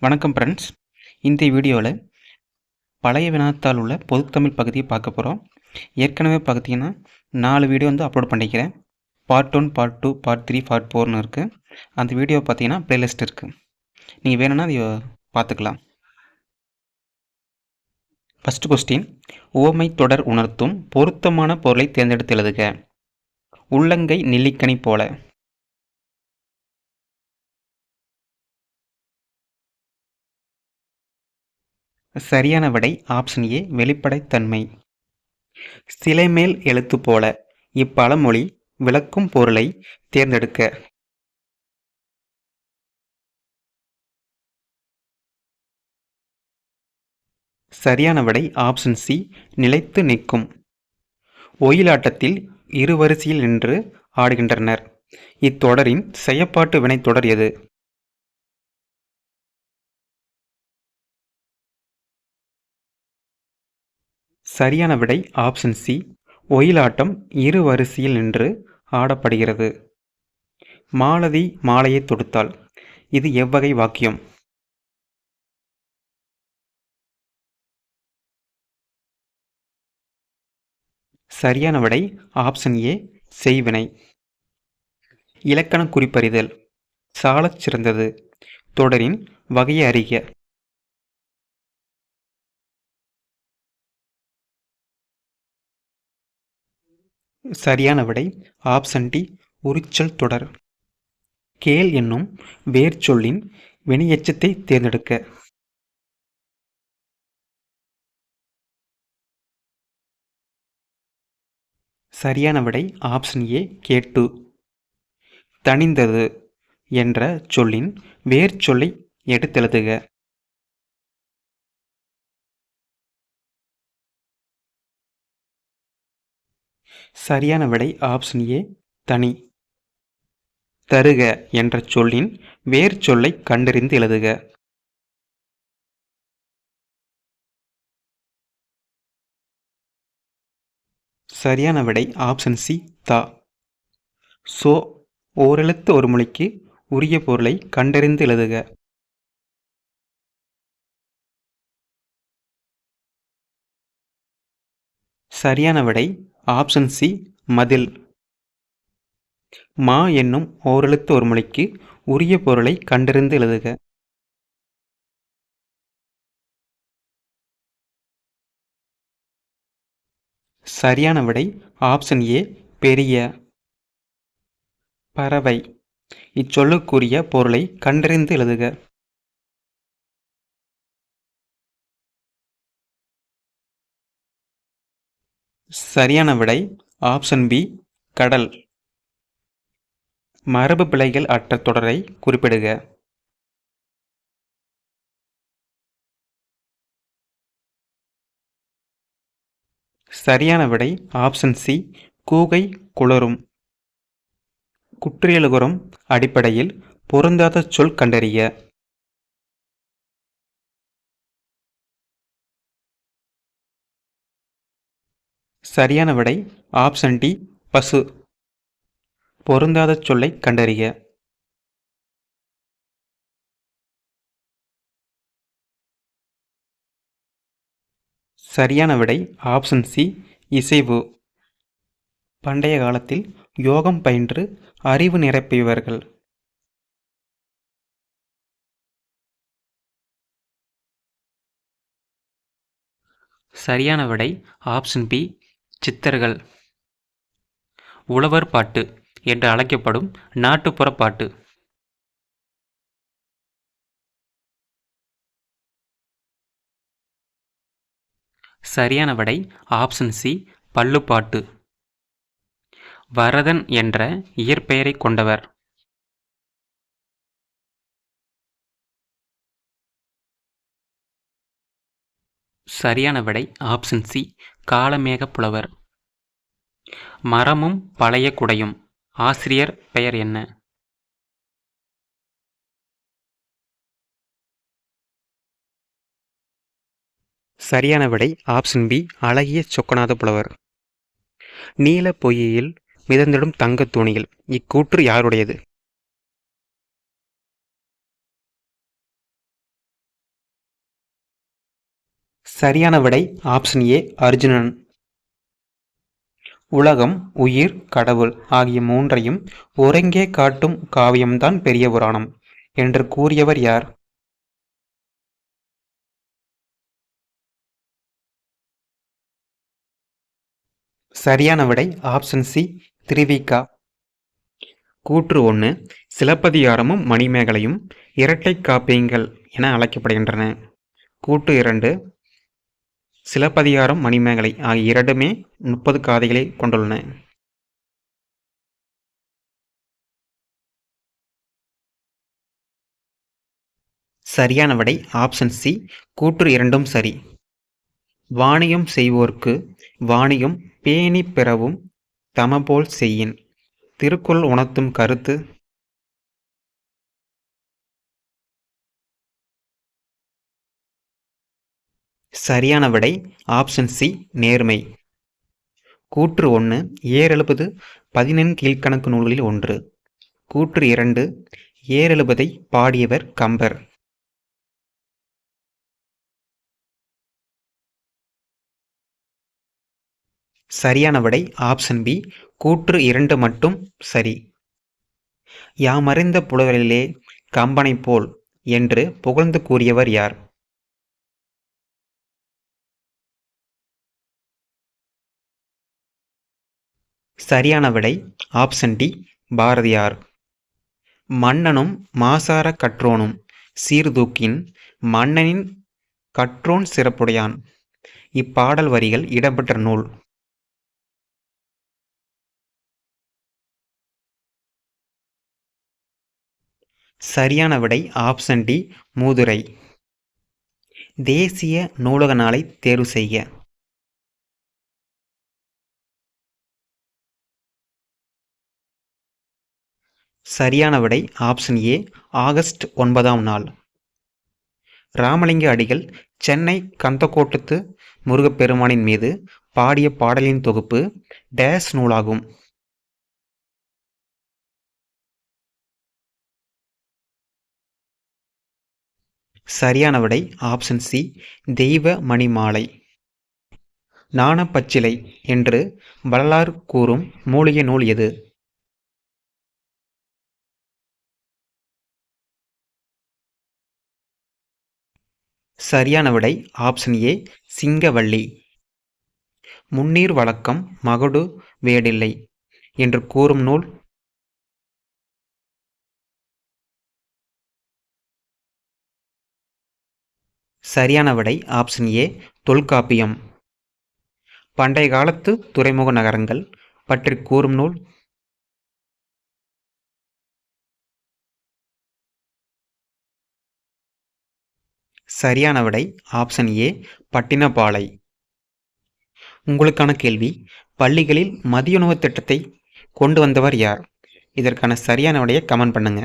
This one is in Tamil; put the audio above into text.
வணக்கம் ஃப்ரெண்ட்ஸ். இந்த வீடியோவில் பழைய வினாத்தாள் உள்ள பொதுத்தமிழ் பகுதியை பார்க்க போகிறோம். ஏற்கனவே பார்த்தீங்கன்னா 4 வீடியோ அப்லோட் பண்ணிக்கிறேன். பார்ட் 1, பார்ட் 2, பார்ட் 3, பார்ட் 4ன்னு இருக்குது. அந்த வீடியோ பார்த்தீங்கன்னா ப்ளேலிஸ்ட் இருக்குது. நீங்கள் வேணும்னா அதை பார்த்துக்கலாம். ஃபஸ்ட்டு கொஸ்டின், உவமை தொடர் உணர்த்தும் பொருத்தமான பொருளை தேர்ந்தெடுத்து எழுதுக. உள்ளங்கை நெல்லிக்கனி போல. சரியான விடை ஆப்ஷன் ஏ, வெளிப்படைத்தன்மை. சிலை மேல் எழுத்து போல. இப்பழமொழி விளக்கும் பொருளை தேர்ந்தெடுக்க. சரியான விடை ஆப்ஷன் சி, நிலைத்து நிற்கும். ஒயிலாட்டத்தில் இருவரிசையில் நின்று ஆடுகின்றனர். இத்தொடரின் செயற்பாட்டு வினைத்தொடர் எது? சரியான விடை ஆப்ஷன் சி, ஒயிலாட்டம் இரு வரிசையில் நின்று ஆடப்படுகிறது. மாலதி மாலையை தொடுத்தாள். இது எவ்வகை வாக்கியம்? சரியான விடை ஆப்ஷன் ஏ, செய்வினை. இலக்கண குறிப்பறிதல். சாலச் சிறந்தது. தொடரின் வகையை அறிக. சரியான விடை ஆப்ஷன் டி, உரிச்சொல் தொடர். கேள் என்னும் வேர்ச்சொல்லின் வினையெச்சத்தை தேர்ந்தெடுக்க. சரியான விடை ஆப்ஷன் ஏ, கேட்டு. தணிந்தது என்ற சொல்லின் வேர்ச்சொல்லை எடுத்தெழுதுக. சரியான விடை ஆப்ஷன் ஏ, தனி. தருக என்ற சொல்லின் வேர்ச்சொல்லை கண்டறிந்து எழுதுக. சரியான விடை ஆப்ஷன் சி, தா. சோ ஓரெழுத்து ஒரு மொழிக்கு உரிய பொருளை கண்டறிந்து எழுதுக. சரியான விடை ஆப்ஷன் சி, மதில். மா என்னும் ஓரெழுத்து ஒரு மொழிக்கு உரிய பொருளை கண்டறிந்து எழுதுக. சரியான விடை ஆப்ஷன் ஏ, பெரிய. பறவை இச்சொல்லுக்குரிய பொருளை கண்டறிந்து எழுதுக. சரியான விடை ஆப்ஷன் பி, கடல். மரபு பிழைகள் அற்ற தொடரை குறிப்பிடுக. சரியான விடை ஆப்ஷன் சி, கூகை குளறும். குற்றியலுகரம் அடிப்படையில் பொருந்தாத சொல் கண்டறிய. சரியான விடை ஆப்ஷன் டி, பசு. பொருந்தாத சொல்லை கண்டறிய. சரியான விடை ஆப்ஷன் சி, இசைவு. பண்டைய காலத்தில் யோகம் பயின்று அறிவு நிரப்பியவர்கள். சரியான விடை ஆப்ஷன் பி, சித்தர்கள். உழவர் பாட்டு என்று அழைக்கப்படும் நாட்டுப்புற பாட்டு. சரியான விடை ஆப்ஷன் சி, பள்ளுப்பாட்டு. வரதன் என்ற இயற்பெயரை கொண்டவர். சரியான விடை ஆப்ஷன் சி, காளமேக புலவர். மரமும் பழைய குடையும் ஆசிரியர் பெயர் என்ன? சரியான விடை ஆப்ஷன் பி, அழகிய சொக்கநாத புலவர். நீல பொய்யில் மிதந்திடும் தங்க தூணிகள் இக்கூற்று யாருடையது? சரியான விடை ஆப்ஷன் ஏ அர்ஜுனன். உலகம், உயிர், கடவுள் ஆகிய மூன்றையும் ஒருங்கே காட்டும் காவியம்தான் பெரிய புராணம் என்று கூறியவர் யார்? சரியான விடை ஆப்ஷன் சி திருவிகா. கூற்று 1, சிலப்பதிகாரமும் மணிமேகலையும் இரட்டை காப்பியங்கள் என அழைக்கப்படுகின்றன. கூற்று 2, சிலப்பதிகாரம் மணிமேகலை ஆகிய இரண்டுமே 30 காதைகளை கொண்டுள்ளன. சரியான விடை ஆப்ஷன் சி கூற்று 2ம் சரி. வாணியம் செய்வோர்க்கு வாணியம் பேணி பெறவும் தமபோல் செய்யின் திருக்குறள் உணர்த்தும் கருத்து? சரியான விடை ஆப்ஷன் சி நேர்மை. கூற்று 1, ஏறெழுபது 14 கீழ்க்கணக்கு நூல்களில் ஒன்று. கூற்று 2, ஏறெழுபதை பாடியவர் கம்பர். சரியான விடை ஆப்ஷன் பி கூற்று 2 மட்டும் சரி. யாமறிந்த புலவரிலே கம்பனைப் போல் என்று புகழ்ந்து கூறியவர் யார்? சரியான விடை ஆப்ஷன் டி பாரதியார். மன்னனும் மாசார கற்றோனும் சீர்தூக்கின் மன்னனின் கற்றோன் சிறப்புடையான் இப்பாடல் வரிகள் இடம்பெற்ற நூல்? சரியான விடை ஆப்ஷன் டி மூதுரை. தேசிய நூலக நாளை தேர்வு செய்க. சரியான விடை ஆப்ஷன் ஏ ஆகஸ்ட் 9ஆம் நாள். ராமலிங்க அடிகள் சென்னை கந்தக்கோட்டத்து முருகப்பெருமானின் மீது பாடிய பாடலின் தொகுப்பு டேஸ் நூலாகும்? சரியான விடை ஆப்ஷன் சி தெய்வ மணிமாலை. ஞானப்பச்சிலை என்று வரலாறு கூறும் மூலிகை நூல் எது? சரியான விடை ஆப்ஷன் ஏ சிங்கவள்ளி. முன்னீர் வழக்கம் மகுடு வேடில்லை என்று கூறும் நூல்? சரியான விடை ஆப்ஷன் ஏ தொல்காப்பியம். பண்டைய காலத்து துறைமுக நகரங்கள் பற்றி கூறும் நூல்? சரியான விடை ஆப்ஷன் ஏ பட்டினப்பாலை. உங்களுக்கான கேள்வி, பள்ளிகளில் மதிய உணவு திட்டத்தை கொண்டு வந்தவர் யார்? இதற்கான சரியான விடையை கமெண்ட் பண்ணுங்க.